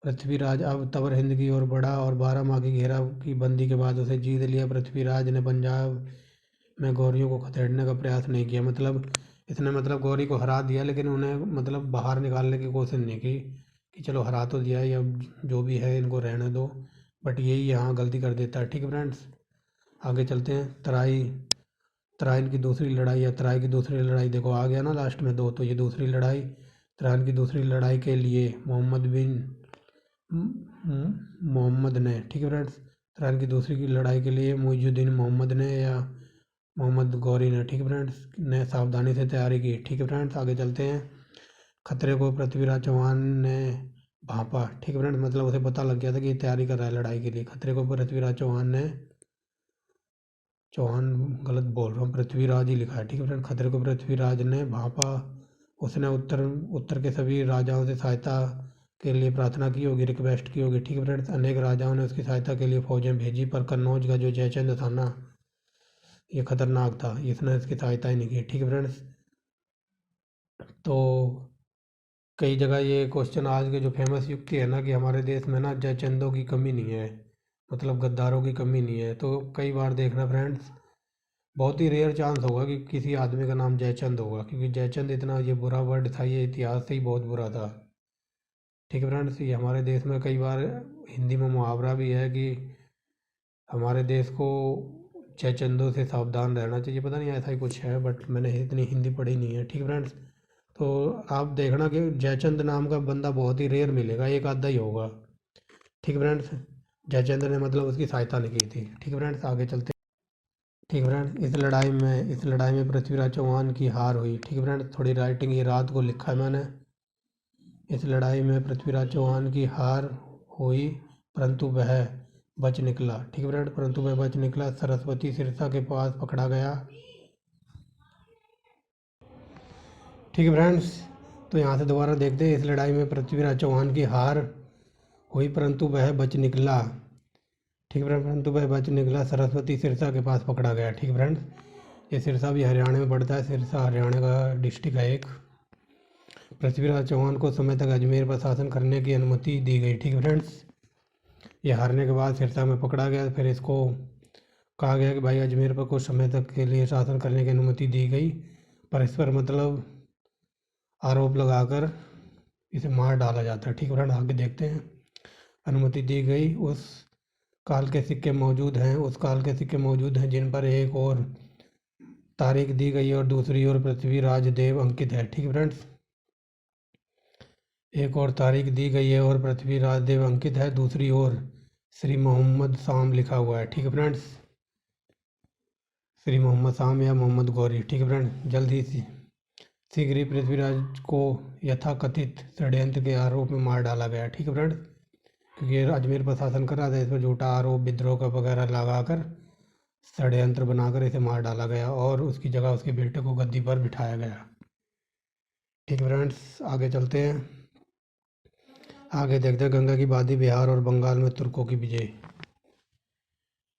Speaker 1: पृथ्वीराज अब तबर हिंद की ओर बढ़ा और 12 माह की घेरा की बंदी के बाद उसे जीत लिया। पृथ्वीराज ने पंजाब में गौरियों को खदेड़ने का प्रयास नहीं किया, मतलब इसने मतलब गौरी को हरा दिया, लेकिन उन्हें मतलब बाहर निकालने की कोशिश नहीं की कि चलो हरा तो दिया या जो भी है इनको रहने दो, बट यही यहाँ गलती कर देता है। ठीक है फ्रेंड्स, आगे चलते हैं। तराइन की दूसरी लड़ाई या तराई की दूसरी लड़ाई, देखो आ गया ना लास्ट में 2, तो ये दूसरी लड़ाई। तराइन की दूसरी लड़ाई के लिए मोहम्मद ने, ठीक है फ्रेंड्स, तराइन की दूसरी की लड़ाई के लिए मुइजुद्दीन मोहम्मद ने या मोहम्मद गौरी ने, ठीक है फ्रेंड्स, ने सावधानी से तैयारी की। ठीक है फ्रेंड्स, आगे चलते हैं। खतरे को पृथ्वीराज चौहान ने भांपा। ठीक है फ्रेंड्स, मतलब उसे पता लग गया था कि ये तैयारी कर रहा है लड़ाई के लिए। खतरे को पृथ्वीराज चौहान गलत बोल रहा हूँ, पृथ्वीराज ही लिखा है। ठीक है फ्रेंड, खतरे को पृथ्वीराज ने भांपा। उसने उत्तर के सभी राजाओं से सहायता के लिए प्रार्थना की होगी, रिक्वेस्ट की होगी। ठीक है फ्रेंड्स, अनेक राजाओं ने उसकी सहायता के लिए फौजें भेजी, पर कन्नौज का जो जयचंद था ना, ये खतरनाक था, इसने इसकी सहायता ही नहीं की। ठीक है फ्रेंड्स, तो कई जगह ये क्वेश्चन आज के जो फेमस युक्ति है ना, कि हमारे देश में ना जयचंदों की कमी नहीं है, मतलब गद्दारों की कमी नहीं है, तो कई बार देखना फ्रेंड्स, बहुत ही रेयर चांस होगा कि किसी आदमी का नाम जयचंद होगा, क्योंकि जयचंद इतना ये बुरा वर्ड था, ये इतिहास से ही बहुत बुरा था। ठीक है फ्रेंड्स, ये हमारे देश में कई बार हिंदी में मुहावरा भी है कि हमारे देश को जयचंदों से सावधान रहना चाहिए, पता नहीं ऐसा ही कुछ है, बट मैंने इतनी हिंदी पढ़ी नहीं है। ठीक है फ्रेंड्स, तो आप देखना कि जयचंद नाम का बंदा बहुत ही रेयर मिलेगा, एक आधा ही होगा। ठीक है फ्रेंड्स, जयचंद ने मतलब उसकी सहायता नहीं की थी। ठीक है फ्रेंड्स, आगे चलते। ठीक है फ्रेंड, इस लड़ाई में पृथ्वीराज चौहान की हार हुई। ठीक है फ्रेंड, थोड़ी राइटिंग ये रात को लिखा है मैंने। इस लड़ाई में पृथ्वीराज चौहान की हार हुई, परंतु वह बच निकला। ठीक है फ्रेंड, परंतु वह बच निकला, सरस्वती सिरसा के पास पकड़ा गया। ठीक है फ्रेंड्स, तो यहाँ से दोबारा देखते हैं। इस लड़ाई में पृथ्वीराज चौहान की हार हुई, परंतु वह बच निकला। ठीक है फ्रेंड, परंतु वह बच निकला, सरस्वती सिरसा के पास पकड़ा गया। ठीक है फ्रेंड्स, ये सिरसा भी हरियाणा में पड़ता है, सिरसा हरियाणा का डिस्ट्रिक्ट है एक। पृथ्वीराज चौहान को समय तक अजमेर पर शासन करने की अनुमति दी गई। ठीक है फ्रेंड्स, ये हारने के बाद सिरसा में पकड़ा गया, फिर इसको कहा गया कि भाई अजमेर पर कुछ समय तक के लिए शासन करने की अनुमति दी गई, पर इस पर मतलब आरोप लगाकर इसे मार डाला जाता है। ठीक है फ्रेंड, आगे देखते हैं। अनुमति दी गई, उस काल के सिक्के मौजूद हैं जिन पर एक और तारीख दी गई और दूसरी ओर पृथ्वीराज देव अंकित है। ठीक है फ्रेंड्स, एक और तारीख दी गई है और पृथ्वीराज देव अंकित है, दूसरी ओर श्री मोहम्मद शाम लिखा हुआ है। ठीक है फ्रेंड्स, श्री मोहम्मद शाम या मोहम्मद गौरी। ठीक है फ्रेंड, जल्द ही शीघ्र ही पृथ्वीराज को यथाकथित षड्यंत्र के आरोप में मार डाला गया। ठीक है फ्रेंड्स, क्योंकि अजमेर पर शासन कर रहा था, इस पर झूठा आरोप विद्रोह का वगैरह लगाकर षड्यंत्र बनाकर इसे मार डाला गया और उसकी जगह उसके बेटे को गद्दी पर बिठाया गया। ठीक है फ्रेंड्स, आगे चलते हैं। आगे देखते हैं गंगा की वादी, बिहार और बंगाल में तुर्कों की विजय।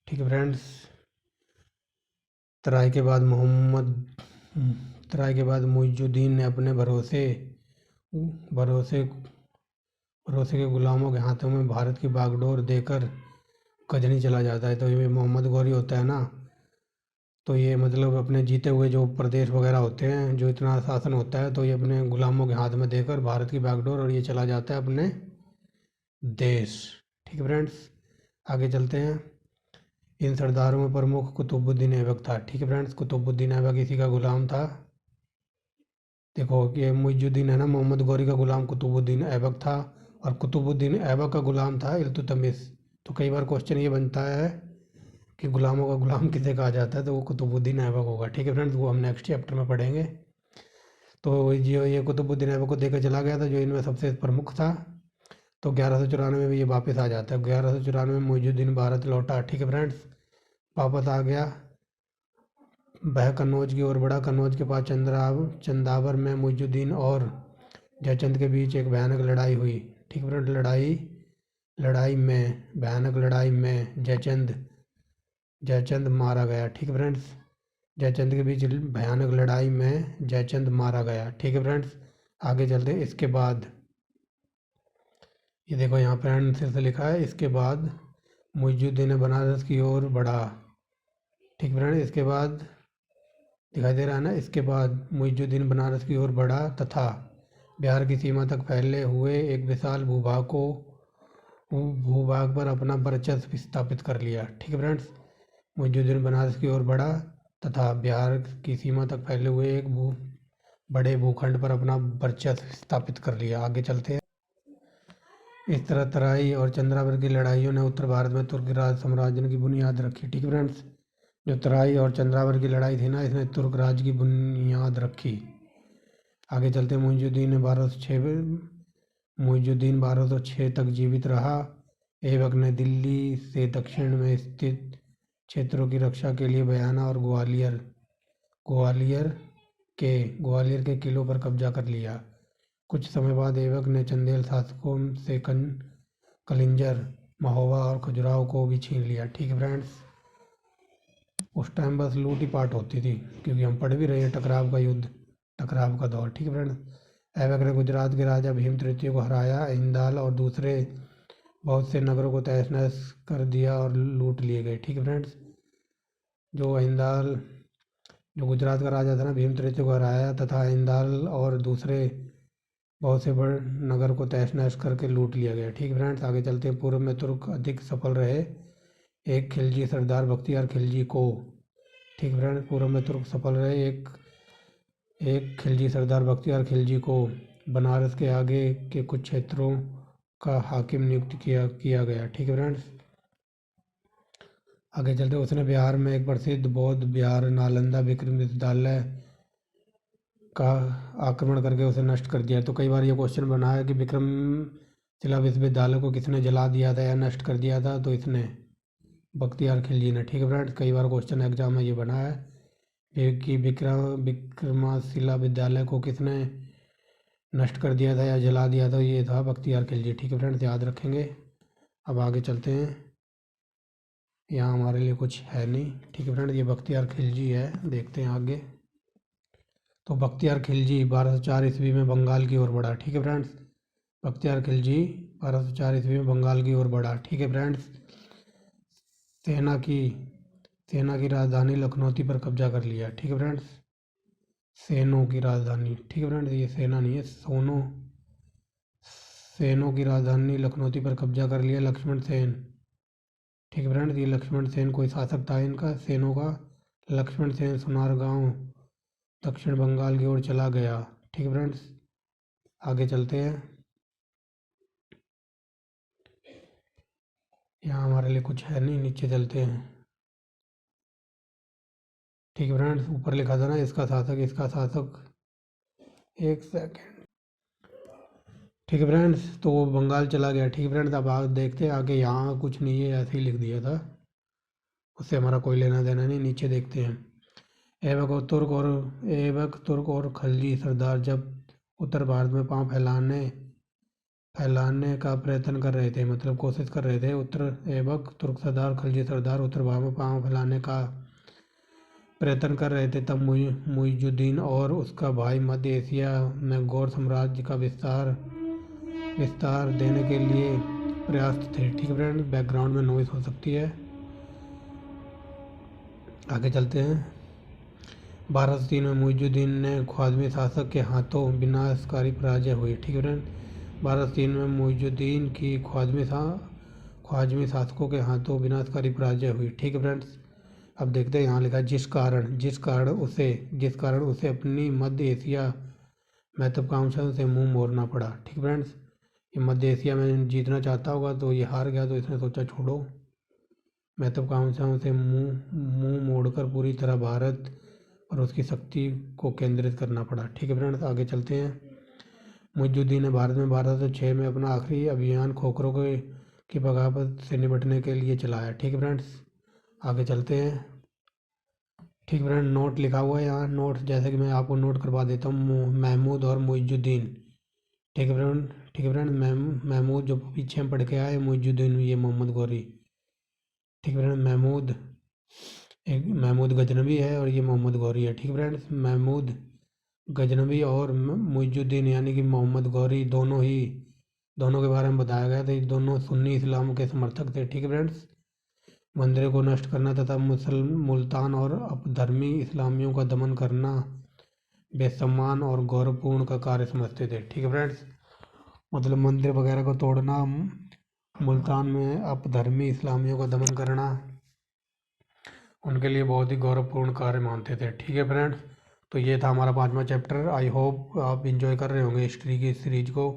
Speaker 1: ठीक है फ्रेंड्स, तराई के बाद मुइजुद्दीन ने अपने भरोसे भरोसे भरोसे के गुलामों के हाथों में भारत की बागडोर देकर गजनी चला जाता है। तो ये मोहम्मद गौरी होता है ना, तो ये मतलब अपने जीते हुए जो प्रदेश वगैरह होते हैं, जो इतना शासन होता है, तो ये अपने गुलामों के हाथ में देकर भारत की बागडोर और ये चला जाता है अपने देश। ठीक है फ्रेंड्स, आगे चलते हैं। इन सरदारों में प्रमुख कुतुबुद्दीन ऐबक था। ठीक है फ्रेंड्स, कुतुबुद्दीन ऐबक इसी का गुलाम था। देखो ये मुइजुद्दीन है ना, मोहम्मद गौरी का गुलाम कुतुबुद्दीन ऐबक था और कुतुबुद्दीन ऐबक का गुलाम था इल्तुतमिश। तो कई बार क्वेश्चन ये बनता है कि गुलामों का गुलाम किसे कहा जाता है, तो वो कुतुबुद्दीन ऐबक होगा। ठीक है फ्रेंड्स, वो हम नेक्स्ट चैप्टर में पढ़ेंगे। तो जो ये कुतुबुद्दीन ऐबक को देकर चला गया था, जो इनमें सबसे प्रमुख था, तो 1194 में ये वापस आ जाता है। 1194 में मुइजुद्दीन भारत लौटा। ठीक है फ्रेंड्स, वापस आ गया। वह कन्नौज की ओर बढ़ा। कन्नौज के पास चंदावर में मुइजुद्दीन और जयचंद के बीच एक भयानक लड़ाई हुई। ठीक है फ्रेंड, भयानक लड़ाई में जयचंद मारा गया। ठीक है फ्रेंड्स, जयचंद के बीच भयानक लड़ाई में जयचंद मारा गया। ठीक है फ्रेंड्स, आगे चलते। इसके बाद ये देखो यहाँ पर से लिखा है, इसके बाद मुइजुद्दीन ने बनारस की ओर बढ़ा। ठीक है फ्रेंड, इसके बाद दिखाई दे रहा है ना, इसके बाद मुइजुद्दीन बनारस की ओर बढ़ा तथा बिहार की सीमा तक फैले हुए एक विशाल भूभाग पर अपना वर्चस्व स्थापित कर लिया। ठीक है फ्रेंड्स, मुइजुद्दीन बनारस की ओर बढ़ा तथा बिहार की सीमा तक फैले हुए एक बड़े भूखंड पर अपना वर्चस्व स्थापित कर लिया। आगे चलते हैं। इस तरह तराई और चंद्रावर की लड़ाइयों ने उत्तर भारत में तुर्क राज साम्राज्य की बुनियाद रखी। ठीक है फ्रेंड्स, जो तराई और चंद्रावर की लड़ाई थी ना, इसने तुर्क राज की बुनियाद रखी। आगे चलते। मुइजुद्दीन 1206 तक जीवित रहा। ऐबक ने दिल्ली से दक्षिण में स्थित क्षेत्रों की रक्षा के लिए बयाना और ग्वालियर के किलों पर कब्जा कर लिया। कुछ समय बाद ऐबक ने चंदेल शासकों से कलिंजर, महोबा और खजुराहो को भी छीन लिया। ठीक है फ्रेंड्स, उस टाइम बस लूट ही पाट होती थी, क्योंकि हम पढ़ भी रहे हैं टकराव का दौर। ठीक है फ्रेंड्स, ऐबक ने गुजरात के राजा भीम तृतीय को हराया। इंदाल और दूसरे बहुत से नगरों को तहस नहस कर दिया और लूट लिए गए। ठीक है फ्रेंड्स, जो गुजरात का राजा था ना, भीम तृतीय को हराया तथा इंदाल और दूसरे बहुत से बड़े नगर को तहस नहस करके लूट लिया गया। ठीक है फ्रेंड्स, आगे चलते हैं। पूर्व में तुर्क अधिक सफल रहे। एक खिलजी सरदार बख्तियार खिलजी को ठीक है फ्रेंड्स, पूर्व में तुर्क सफल रहे। एक खिलजी सरदार बख्तियार खिलजी को बनारस के आगे के कुछ क्षेत्रों का हाकिम नियुक्त किया गया। ठीक है फ्रेंड्स, आगे चलते। उसने बिहार में एक प्रसिद्ध बौद्ध विहार नालंदा विक्रम विश्वविद्यालय का आक्रमण करके उसे नष्ट कर दिया। तो कई बार ये क्वेश्चन बना है कि विक्रमशिला विश्वविद्यालय को किसने जला दिया था या नष्ट कर दिया था, तो इसने बख्तियार खिलजी ने। ठीक है फ्रेंड्स, कई बार क्वेश्चन एग्जाम में ये बना है कि विक्रमशिला विद्यालय को किसने नष्ट कर दिया था या जला दिया था, ये था बख्तियार खिलजी। ठीक है फ्रेंड्स, याद रखेंगे। अब आगे चलते हैं। यहाँ हमारे लिए कुछ है नहीं। ठीक है फ्रेंड्स, ये बख्तियार खिलजी है, देखते हैं आगे। तो बख्तियार खिलजी 1204 ईस्वी में बंगाल की ओर बढ़ा। ठीक है फ्रेंड्स, बख्तियार खिलजी 1204 ईस्वी में बंगाल की ओर बढ़ा। ठीक है फ्रेंड्स, सेना की राजधानी लखनौती पर कब्जा कर लिया। ठीक है फ्रेंड्स, सेनों की राजधानी। ठीक है फ्रेंड्स, ये सेना नहीं है, सेनों की राजधानी लखनौती पर कब्जा कर लिया। लक्ष्मण सेन। ठीक है फ्रेंड्स, ये लक्ष्मण सेन कोई शासक था इनका सेनों का। लक्ष्मण सेन सोनारगांव दक्षिण बंगाल की ओर चला गया। ठीक है फ्रेंड्स, आगे चलते हैं। यहाँ हमारे लिए कुछ है नहीं, नीचे चलते हैं। ठीक है फ्रेंड्स, ऊपर लिखा था ना इसका शासक एक सेकेंड। ठीक है फ्रेंड्स, तो वो बंगाल चला गया। ठीक है फ्रेंड्स, अब आगे देखते हैं आगे। यहाँ कुछ नहीं है, ऐसे ही लिख दिया था। उससे हमारा कोई लेना देना नहीं। नीचे देखते हैं। ऐबक तुर्क और खलजी सरदार जब उत्तर भारत में पांव फैलाने का प्रयत्न कर रहे थे, मतलब कोशिश कर रहे थे, ऐबक तुर्क सरदार खलजी सरदार उत्तर भारत में पांव फैलाने का प्रयत्न कर रहे थे, तब मुइजुद्दीन और उसका भाई मध्य एशिया में गौर साम्राज्य का विस्तार देने के लिए प्रयास थे। ठीक है फ्रेंड, बैकग्राउंड में नॉइस हो सकती है। आगे चलते हैं। 1203 में मुइजुद्दीन ने ख्वाजमी शासक के हाथों विनाशकारी पराजय हुई। ठीक है फ्रेंड, 1203 में मुइजुद्दीन की ख्वाजमी शासकों के हाथों विनाशकारी पराजय हुई। ठीक है फ्रेंड्स, अब देखते हैं। यहाँ लिखा जिस कारण उसे अपनी मध्य एशिया महत्वाकांक्षाओं से मुंह मोड़ना पड़ा। ठीक है फ्रेंड्स, ये मध्य एशिया में जीतना चाहता होगा तो ये हार गया, तो इसने सोचा छोड़ो, महत्वाकांक्षाओं से मुंह मोड़कर पूरी तरह भारत और उसकी शक्ति को केंद्रित करना पड़ा। ठीक है फ्रेंड्स, आगे चलते हैं। मुइजुद्दीन ने भारत में 1206 में अपना आखिरी अभियान खोखरों की बगावत से निपटने के लिए चलाया। ठीक है फ्रेंड्स, आगे चलते हैं। ठीक है फ्रेंड, नोट लिखा हुआ है यहाँ। नोट जैसे कि मैं आपको नोट करवा देता हूँ। महमूद और मुइजुद्दीन। ठीक है फ्रेंड, महमूद जो पीछे हम पढ़ के आए, मुइजुद्दीन ये मोहम्मद गौरी। ठीक है फ्रेंड, महमूद गजनवी है और ये मोहम्मद गौरी है। ठीक है फ्रेंड्स, महमूद गजनवी और मुइजुद्दीन यानी कि मोहम्मद गौरी दोनों के बारे में बताया गया था। ये दोनों सुन्नी इस्लाम के समर्थक थे। ठीक है फ्रेंड्स, मंदिरों को नष्ट करना तथा मुल्तान और अपधर्मी इस्लामियों का दमन करना बेसम्मान और गौरवपूर्ण का कार्य समझते थे। ठीक है फ्रेंड्स, मतलब मंदिर वगैरह को तोड़ना, मुल्तान में अपधर्मी इस्लामियों का दमन करना उनके लिए बहुत ही गौरवपूर्ण कार्य मानते थे। ठीक है फ्रेंड्स, तो ये था हमारा 5वां चैप्टर। आई होप आप इंजॉय कर रहे होंगे हिस्ट्री की सीरीज को।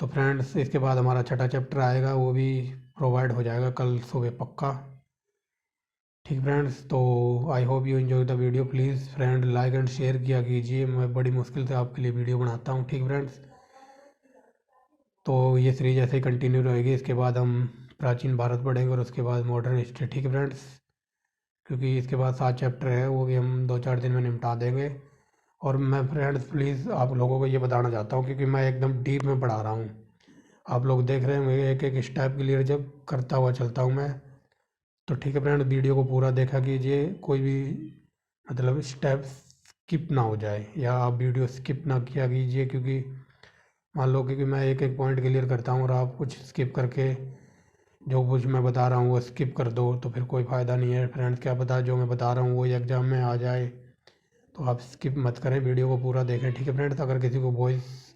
Speaker 1: तो फ्रेंड्स, इसके बाद हमारा 6ठा चैप्टर आएगा, वो भी प्रोवाइड हो जाएगा कल सुबह पक्का। ठीक फ्रेंड्स, तो I hope you enjoy the video. Please friend like and share किया कीजिए, मैं बड़ी मुश्किल से आपके लिए वीडियो बनाता हूँ। ठीक फ्रेंड्स, तो ये सीरीज ऐसे ही कंटिन्यू रहेगी। इसके बाद हम प्राचीन भारत पढ़ेंगे और उसके बाद मॉडर्न हिस्ट्री। ठीक है फ्रेंड्स, क्योंकि इसके बाद 7 चैप्टर है, वो भी हम 2-4 दिन में निपटा देंगे। और मैं फ्रेंड्स प्लीज़ आप लोगों को ये बताना चाहता हूँ, क्योंकि मैं एकदम डीप में पढ़ा रहा हूँ। आप लोग देख रहे हैं एक एक स्टेप क्लियर जब करता हुआ चलता हूँ मैं। तो ठीक है फ्रेंड, वीडियो को पूरा देखा कीजिए, कोई भी मतलब स्टेप स्किप ना हो जाए, या आप वीडियो स्किप ना किया कीजिए, क्योंकि मान लो कि मैं एक एक पॉइंट क्लियर करता हूँ और आप कुछ स्किप करके जो कुछ मैं बता रहा हूँ वो स्किप कर दो, तो फिर कोई फ़ायदा नहीं है फ्रेंड्स। क्या पता जो मैं बता रहा हूँ वो एग्ज़ाम में आ जाए, तो आप स्किप मत करें, वीडियो को पूरा देखें। ठीक है फ्रेंड्स, अगर किसी को वॉइस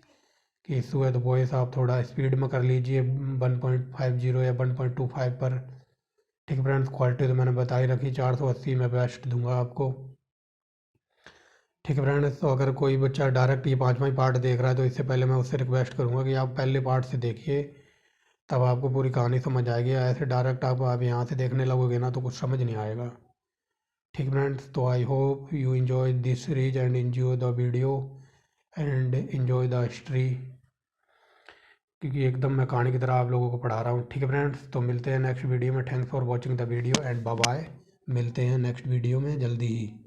Speaker 1: की इशू है तो वॉइस आप थोड़ा स्पीड में कर लीजिए, 1.50 या 1.25 पर। ठीक है फ्रेंड्स, क्वालिटी तो मैंने बता ही रखी, 480 में बेस्ट दूंगा आपको। ठीक है फ्रेंड्स, तो अगर कोई बच्चा डायरेक्ट ये 5वां ही पार्ट देख रहा है तो इससे पहले मैं उससे रिक्वेस्ट करूँगा कि आप पहले पार्ट से देखिए, तब आपको पूरी कहानी समझ आएगी। ऐसे डायरेक्ट आप यहाँ से देखने लगोगे ना तो कुछ समझ नहीं आएगा। ठीक फ्रेंड्स, तो I hope you enjoy this series and enjoy the video and enjoy the history, क्योंकि एकदम मैं कहानी की तरह आप लोगों को पढ़ा रहा हूँ। ठीक है फ्रेंड्स, तो मिलते हैं नेक्स्ट वीडियो में। Thanks for watching the video and bye bye. मिलते हैं नेक्स्ट वीडियो में जल्दी ही।